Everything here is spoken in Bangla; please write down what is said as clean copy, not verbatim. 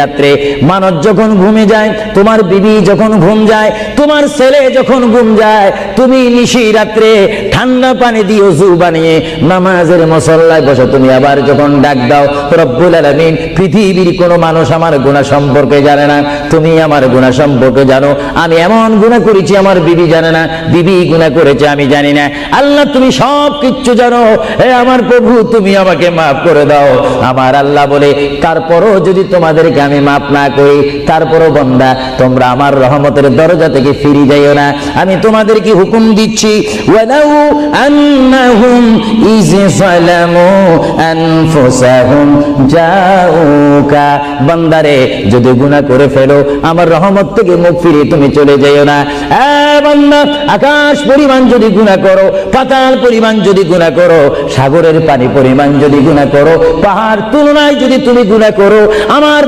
রাত্রে মানুষ যখন ঘুমে যায়, তোমার বিবি যখন ঘুম যায়, তোমার ছেলে যখন ঘুম যায়, তুমি নিশি রাত্রে ঠান্ডা পানি দিয়ে ওযু বানিয়ে নামাজের মুসল্লায় বসো। তুমি আবার যখন ডাক দাও রব্বুল আলামিন, পৃথিবীর কোনো মানুষ আমার গুনাহ সম্পর্কে জানে না, তুমি আমার গুনাহ সম্পর্কে জানো। আমি এমন গুনাহ করেছি আমার বিবি জানে না, বিবি গুনাহ করেছে আমি জানি না। আল্লাহ তুমি সব কিচ্ছু জানো, হে আমার প্রভু তুমি আমাকে মাফ করে দাও। আমার আল্লাহ বলে, তারপরও যদি তোমাদেরকে আমি মাফ না করি, তারপরও বান্দা তোমরা আমার রহমতের দরজা থেকে ফিরে যাইও না। আমি তোমাদেরকে হুকুম দিচ্ছি, ওয়ালাউ আন্নাহুম ইয যালামু আনফুসাহুম জাউকা, বান্দারে যদি গুনাহ করে ফেলো আমার রহমত থেকে মুখ ফিরিয়ে তুমি চলে যাইও না। বান্দা, আকাশ পরিমাণ যদি গুনাহ করো, পাতাল পরিমাণ যদি গুনাহ করো, সাগরের পানি পরিমাণ যদি গুনাহ করো, পাহাড় তুলনায় যদি তুমি গুনাহ করো, আমার